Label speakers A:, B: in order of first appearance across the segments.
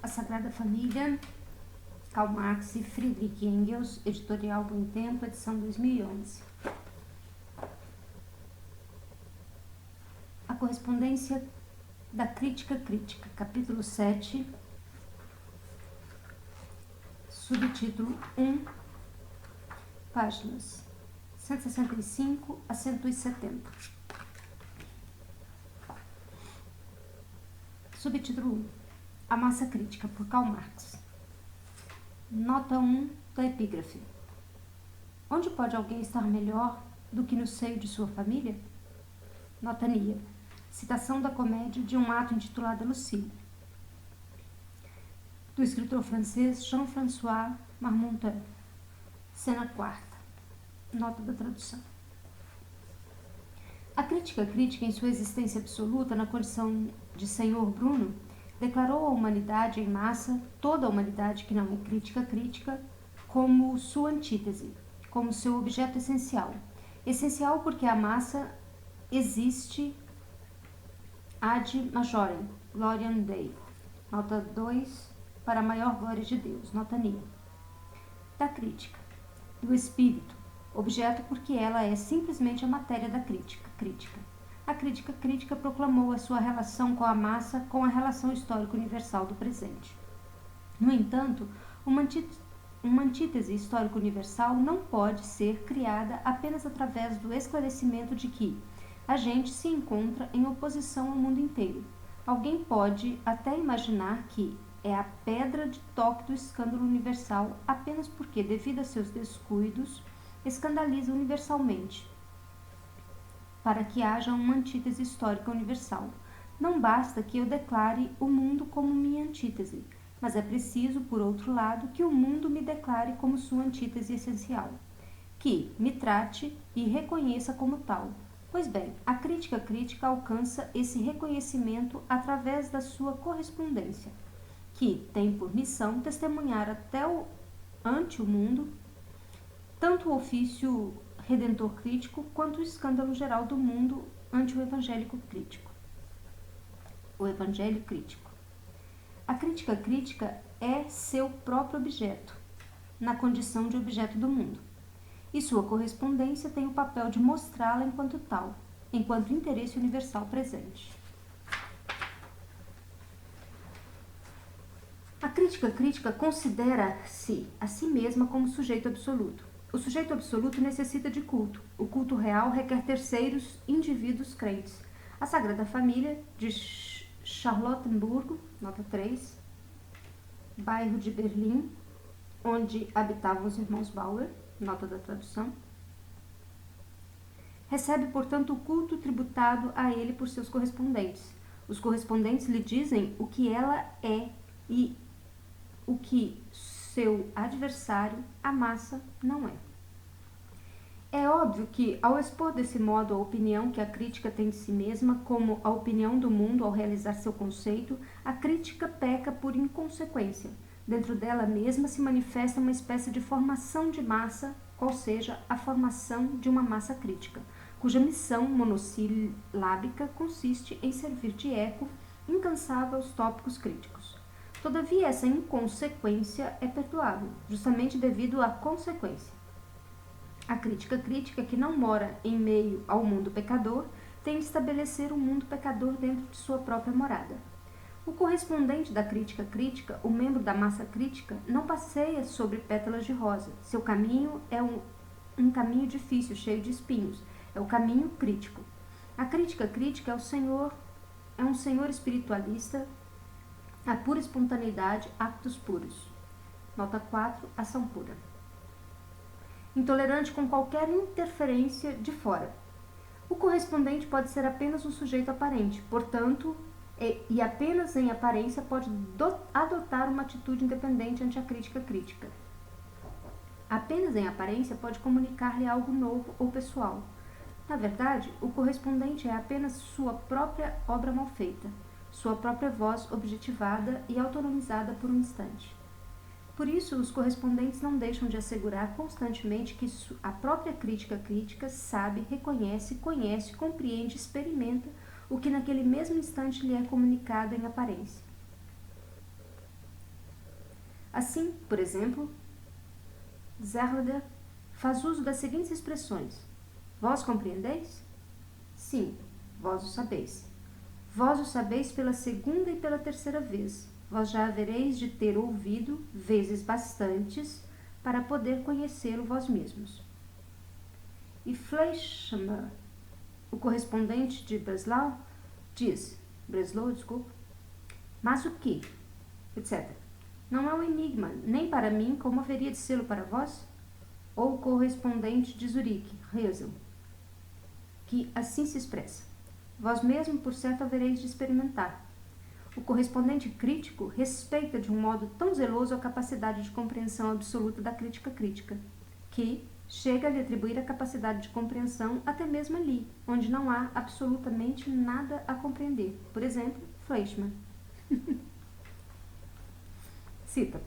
A: A Sagrada Família, Karl Marx e Friedrich Engels, editorial Bom Tempo, edição 2011. A correspondência da crítica crítica, capítulo 7, subtítulo 1, páginas 165 a 170. Subtítulo 1, A Massa Crítica, por Karl Marx. Nota 1 da epígrafe. Onde pode alguém estar melhor do que no seio de sua família? Nota NIA. Citação da comédia de um ato intitulado Lucille, do escritor francês Jean-François Marmontel. Cena 4. Nota da tradução. A crítica crítica, em sua existência absoluta, na condição de Senhor Bruno, declarou a humanidade em massa, toda a humanidade que não é crítica crítica, como sua antítese, como seu objeto essencial. Essencial porque a massa existe ad majorem, gloriam Dei. Nota 2, para a maior glória de Deus. Nota NIA. Da crítica, do espírito, objeto porque ela é simplesmente a matéria da crítica crítica. A crítica crítica proclamou a sua relação com a massa com a relação histórica universal do presente. No entanto, uma antítese histórica universal não pode ser criada apenas através do esclarecimento de que a gente se encontra em oposição ao mundo inteiro. Alguém pode até imaginar que é a pedra de toque do escândalo universal apenas porque, devido a seus descuidos, escandaliza universalmente, para que haja uma antítese histórica universal. Não basta que eu declare o mundo como minha antítese, mas é preciso, por outro lado, que o mundo me declare como sua antítese essencial, que me trate e reconheça como tal. Pois bem, a crítica crítica alcança esse reconhecimento através da sua correspondência, que tem por missão testemunhar ante o mundo tanto o ofício redentor crítico quanto o escândalo geral do mundo ante o evangélico crítico. O evangelho crítico. A crítica crítica é seu próprio objeto, na condição de objeto do mundo, e sua correspondência tem o papel de mostrá-la enquanto tal, enquanto interesse universal presente. A crítica crítica considera-se a si mesma como sujeito absoluto. O sujeito absoluto necessita de culto. O culto real requer terceiros, indivíduos crentes. A Sagrada Família, de Charlottenburgo, nota 3, bairro de Berlim, onde habitavam os irmãos Bauer, nota da tradução, recebe, portanto, o culto tributado a ele por seus correspondentes. Os correspondentes lhe dizem o que ela é e o que seu adversário, a massa, não é. É óbvio que, ao expor desse modo a opinião que a crítica tem de si mesma, como a opinião do mundo ao realizar seu conceito, a crítica peca por inconsequência. Dentro dela mesma se manifesta uma espécie de formação de massa, qual seja a formação de uma massa crítica, cuja missão monossilábica consiste em servir de eco incansável aos tópicos críticos. Todavia, essa inconsequência é perdoável, justamente devido à consequência. A crítica crítica, que não mora em meio ao mundo pecador, tem de estabelecer um mundo pecador dentro de sua própria morada. O correspondente da crítica crítica, o membro da massa crítica, não passeia sobre pétalas de rosa. Seu caminho é um caminho difícil, cheio de espinhos. É o caminho crítico. A crítica crítica é um senhor espiritualista, a pura espontaneidade, actos puros. Nota 4, ação pura. Intolerante com qualquer interferência de fora. O correspondente pode ser apenas um sujeito aparente, portanto, e apenas em aparência pode adotar uma atitude independente ante a crítica crítica. Apenas em aparência pode comunicar-lhe algo novo ou pessoal. Na verdade, o correspondente é apenas sua própria obra mal feita, sua própria voz objetivada e autonomizada por um instante. Por isso, os correspondentes não deixam de assegurar constantemente que a própria crítica crítica sabe, reconhece, conhece, compreende, experimenta o que naquele mesmo instante lhe é comunicado em aparência. Assim, por exemplo, Zerleder faz uso das seguintes expressões: vós compreendeis? Sim, vós o sabeis. Vós o sabeis pela segunda e pela terceira vez. Vós já havereis de ter ouvido vezes bastantes para poder conhecê-lo vós mesmos. E Fleischmann, o correspondente de Breslau, diz, mas o que? Etc. Não é um enigma, nem para mim, como haveria de sê-lo para vós? Ou o correspondente de Zurique, Hesel, que assim se expressa: vós mesmo, por certo, havereis de experimentar. O correspondente crítico respeita de um modo tão zeloso a capacidade de compreensão absoluta da crítica crítica, que chega a lhe atribuir a capacidade de compreensão até mesmo ali, onde não há absolutamente nada a compreender. Por exemplo, Fleischmann. Cita: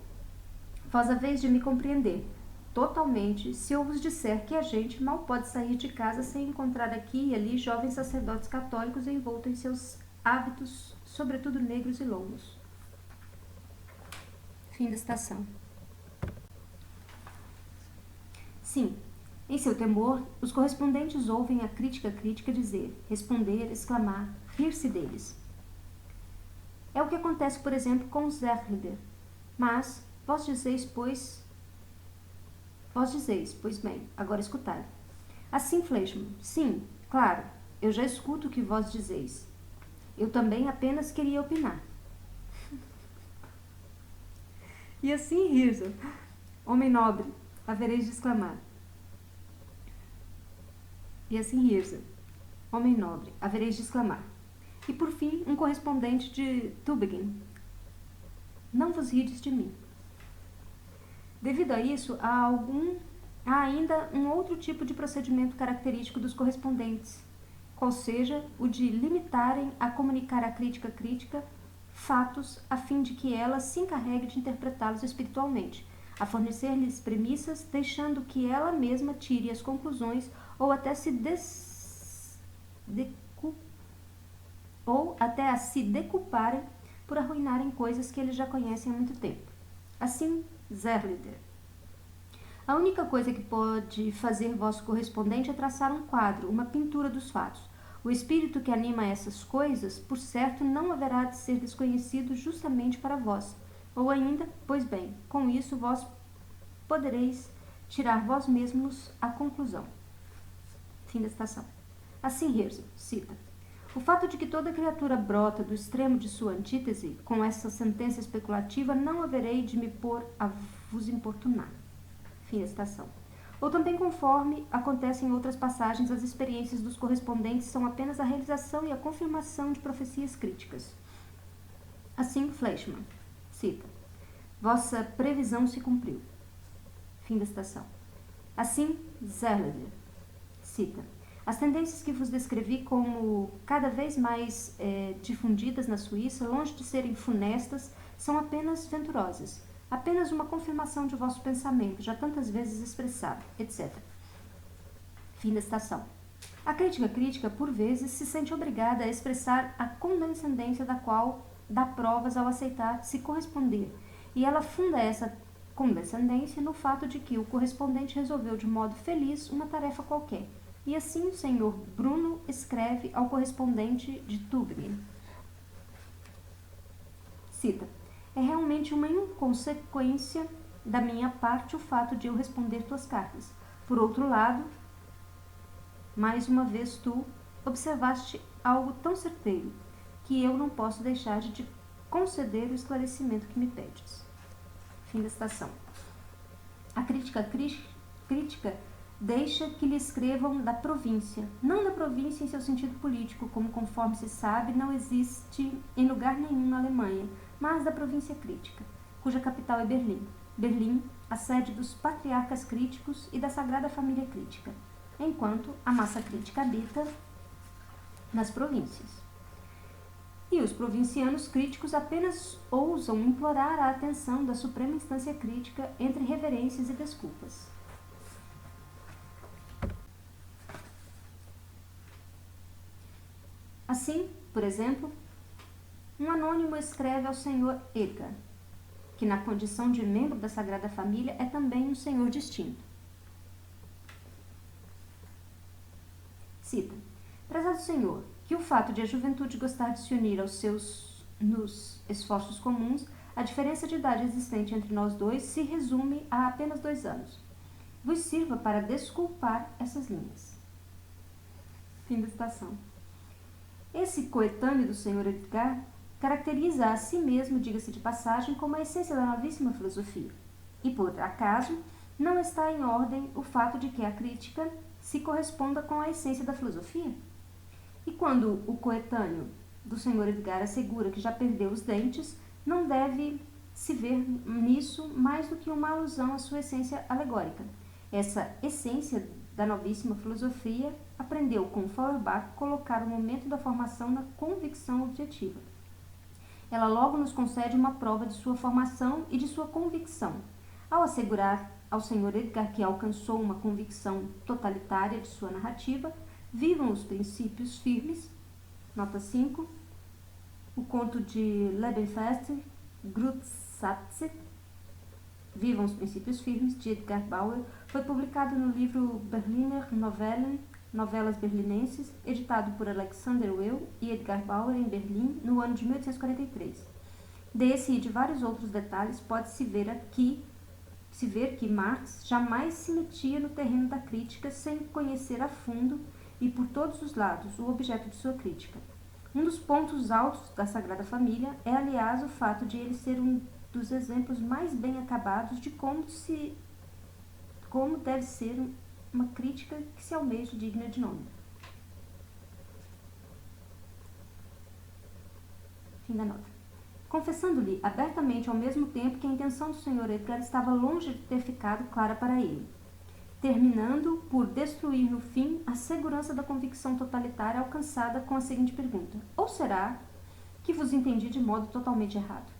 A: vós haveis de me compreender totalmente se eu vos disser que a gente mal pode sair de casa sem encontrar aqui e ali jovens sacerdotes católicos envoltos em seus hábitos, sobretudo negros e longos. Fim da citação. Sim, em seu temor, os correspondentes ouvem a crítica dizer, responder, exclamar, rir-se deles. É o que acontece, por exemplo, com Zerleder. Mas, vós dizeis, pois bem, agora escutai. Assim, Fleischmann, sim, claro, eu já escuto o que vós dizeis. Eu também apenas queria opinar. E assim, Hirzel, homem nobre, havereis de exclamar. E assim, Hirzel, homem nobre, havereis de exclamar. E por fim, um correspondente de Tübingen. Não vos rides de mim. Devido a isso, há ainda um outro tipo de procedimento característico dos correspondentes, qual seja o de limitarem a comunicar à crítica fatos a fim de que ela se encarregue de interpretá-los espiritualmente, a fornecer-lhes premissas, deixando que ela mesma tire as conclusões ou até a se deculparem por arruinarem coisas que eles já conhecem há muito tempo. Assim, Zerleder: a única coisa que pode fazer vosso correspondente é traçar um quadro, uma pintura dos fatos. O espírito que anima essas coisas, por certo, não haverá de ser desconhecido justamente para vós. Ou ainda, pois bem, com isso vós podereis tirar vós mesmos a conclusão. Fim da citação. Assim, Herzl cita: o fato de que toda criatura brota do extremo de sua antítese, com essa sentença especulativa, não haverei de me pôr a vos importunar. Fim da citação. Ou também, conforme acontece em outras passagens, as experiências dos correspondentes são apenas a realização e a confirmação de profecias críticas. Assim, Fleischmann cita: vossa previsão se cumpriu. Fim da citação. Assim, Zerleder cita: as tendências que vos descrevi como cada vez mais difundidas na Suíça, longe de serem funestas, são apenas venturosas, apenas uma confirmação de vosso pensamento, já tantas vezes expressado, etc. Fim da citação. A crítica, por vezes, se sente obrigada a expressar a condescendência da qual dá provas ao aceitar se corresponder, e ela funda essa condescendência no fato de que o correspondente resolveu de modo feliz uma tarefa qualquer. E assim o senhor Bruno escreve ao correspondente de Tübingen. Cita: é realmente uma inconsequência da minha parte o fato de eu responder tuas cartas. Por outro lado, mais uma vez tu observaste algo tão certeiro que eu não posso deixar de te conceder o esclarecimento que me pedes. Fim da citação. A crítica deixa que lhe escrevam da província, não da província em seu sentido político, como conforme se sabe não existe em lugar nenhum na Alemanha, mas da província crítica, cuja capital é Berlim. Berlim, a sede dos patriarcas críticos e da Sagrada Família Crítica, enquanto a massa crítica habita nas províncias. E os provincianos críticos apenas ousam implorar a atenção da suprema instância crítica entre reverências e desculpas. Assim, por exemplo, um anônimo escreve ao Sr. Edgar: que na condição de membro da Sagrada Família é também um senhor distinto. Cita: prezado senhor, que o fato de a juventude gostar de se unir nos esforços comuns, a diferença de idade existente entre nós dois se resume a apenas 2 anos. Vos sirva para desculpar essas linhas. Fim da citação. Esse coetâneo do Sr. Edgar caracteriza a si mesmo, diga-se de passagem, como a essência da novíssima filosofia. E, por acaso, não está em ordem o fato de que a crítica se corresponda com a essência da filosofia? E quando o coetâneo do Sr. Edgar assegura que já perdeu os dentes, não deve se ver nisso mais do que uma alusão à sua essência alegórica. Essa essência da novíssima filosofia aprendeu com Feuerbach colocar o momento da formação na convicção objetiva. Ela logo nos concede uma prova de sua formação e de sua convicção, ao assegurar ao Sr. Edgar que alcançou uma convicção totalitária de sua narrativa. Vivam os princípios firmes. Nota 5. O conto de Lebensfest, Grundsätze, Vivam os princípios firmes, de Edgar Bauer, foi publicado no livro Berliner Novellen, Novelas Berlinenses, editado por Alexander Weil e Edgar Bauer em Berlim, no ano de 1843. Desse e de vários outros detalhes pode-se ver que Marx jamais se metia no terreno da crítica sem conhecer a fundo e por todos os lados o objeto de sua crítica. Um dos pontos altos da Sagrada Família é, aliás, o fato de ele ser um dos exemplos mais bem acabados de como deve ser uma crítica que se almeja digna de nome. Fim da nota. Confessando-lhe abertamente ao mesmo tempo que a intenção do Sr. Edgar estava longe de ter ficado clara para ele, terminando por destruir no fim a segurança da convicção totalitária alcançada com a seguinte pergunta: ou será que vos entendi de modo totalmente errado?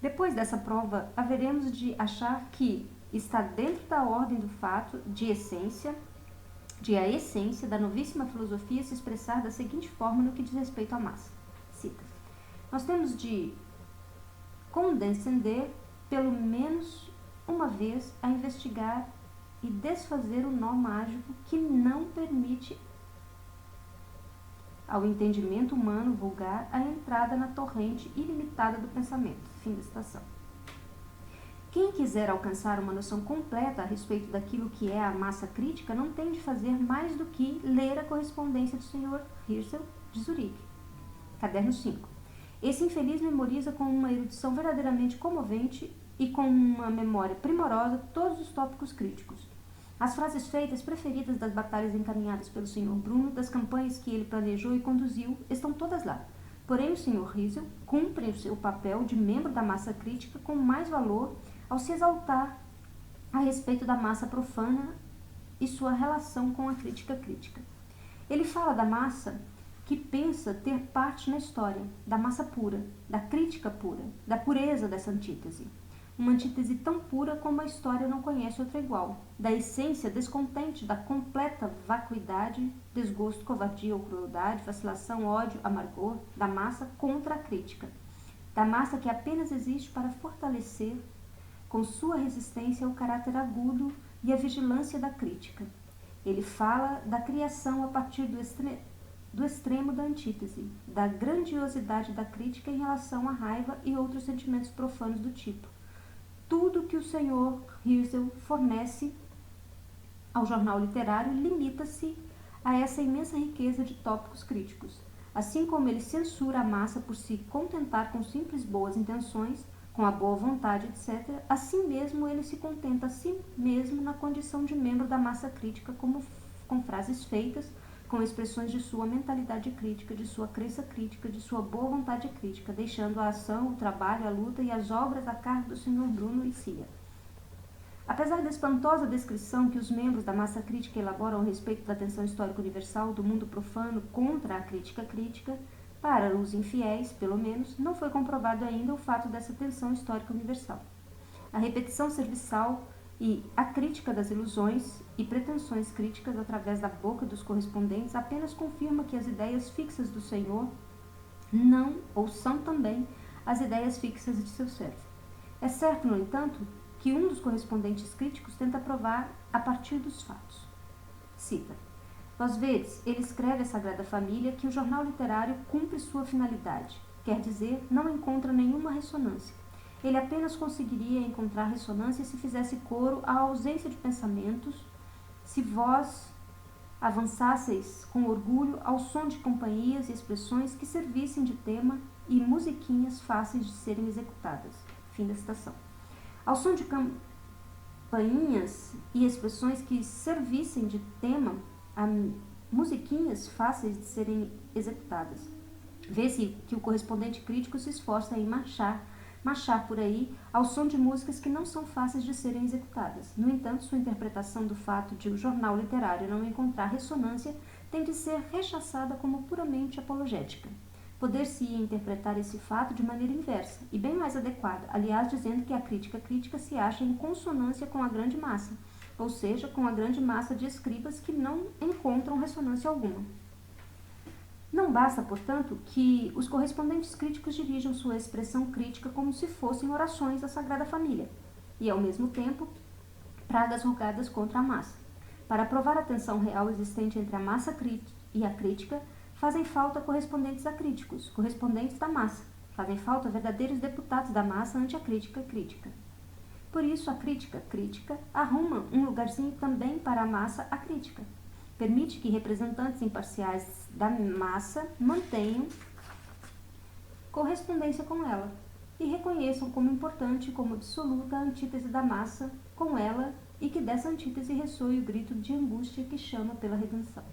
A: Depois dessa prova, haveremos de achar que está dentro da ordem do fato de a essência da novíssima filosofia se expressar da seguinte forma no que diz respeito à massa. Cita: nós temos de condescender pelo menos uma vez a investigar e desfazer o nó mágico que não permite ao entendimento humano vulgar a entrada na torrente ilimitada do pensamento. Fim da citação. Quem quiser alcançar uma noção completa a respeito daquilo que é a massa crítica não tem de fazer mais do que ler a correspondência do Sr. Hirzel de Zurique. Caderno 5. Esse infeliz memoriza com uma erudição verdadeiramente comovente e com uma memória primorosa todos os tópicos críticos. As frases feitas preferidas das batalhas encaminhadas pelo Sr. Bruno, das campanhas que ele planejou e conduziu, estão todas lá. Porém, o Sr. Hirzel cumpre o seu papel de membro da massa crítica com mais valor ao se exaltar a respeito da massa profana e sua relação com a crítica crítica. Ele fala da massa que pensa ter parte na história, da massa pura, da crítica pura, da pureza dessa antítese. Uma antítese tão pura como a história não conhece outra igual, da essência descontente, da completa vacuidade, desgosto, covardia ou crueldade, vacilação, ódio, amargor, da massa contra a crítica, da massa que apenas existe para fortalecer com sua resistência o caráter agudo e a vigilância da crítica. Ele fala da criação a partir do extremo da antítese, da grandiosidade da crítica em relação à raiva e outros sentimentos profanos do tipo. Tudo que o Sr. Hirzel fornece ao jornal literário limita-se a essa imensa riqueza de tópicos críticos. Assim como ele censura a massa por se contentar com simples boas intenções, com a boa vontade, etc., assim mesmo ele se contenta a si mesmo na condição de membro da massa crítica com frases feitas, com expressões de sua mentalidade crítica, de sua crença crítica, de sua boa vontade crítica, deixando a ação, o trabalho, a luta e as obras a cargo do Sr. Bruno e Cia. Apesar da espantosa descrição que os membros da massa crítica elaboram a respeito da tensão histórica universal do mundo profano contra a crítica crítica, para os infiéis, pelo menos, não foi comprovado ainda o fato dessa tensão histórica universal. A repetição serviçal e a crítica das ilusões e pretensões críticas através da boca dos correspondentes apenas confirma que as ideias fixas do Senhor não ou são também as ideias fixas de seu cérebro. É certo, no entanto, que um dos correspondentes críticos tenta provar a partir dos fatos. Cita: Vós vedes, ele escreve à Sagrada Família que o jornal literário cumpre sua finalidade, quer dizer, não encontra nenhuma ressonância. Ele apenas conseguiria encontrar ressonância se fizesse coro à ausência de pensamentos, se vós avançasseis com orgulho ao som de companhias e expressões que servissem de tema e musiquinhas fáceis de serem executadas. Fim da citação. Ao som de campainhas e expressões que servissem de tema a musiquinhas fáceis de serem executadas. Vê-se que o correspondente crítico se esforça em marchar por aí ao som de músicas que não são fáceis de serem executadas. No entanto, sua interpretação do fato de o jornal literário não encontrar ressonância tem de ser rechaçada como puramente apologética. Poder-se-ia interpretar esse fato de maneira inversa e bem mais adequada, aliás, dizendo que a crítica se acha em consonância com a grande massa, ou seja, com a grande massa de escribas que não encontram ressonância alguma. Não basta, portanto, que os correspondentes críticos dirijam sua expressão crítica como se fossem orações à Sagrada Família, e, ao mesmo tempo, pragas rogadas contra a massa. Para provar a tensão real existente entre a massa e a crítica, fazem falta correspondentes a críticos, correspondentes da massa. Fazem falta verdadeiros deputados da massa ante a crítica crítica. Por isso, a crítica arruma um lugarzinho também para a massa a crítica. Permite que representantes imparciais da massa mantenham correspondência com ela e reconheçam como importante e como absoluta a antítese da massa com ela e que dessa antítese ressoe o grito de angústia que chama pela redenção.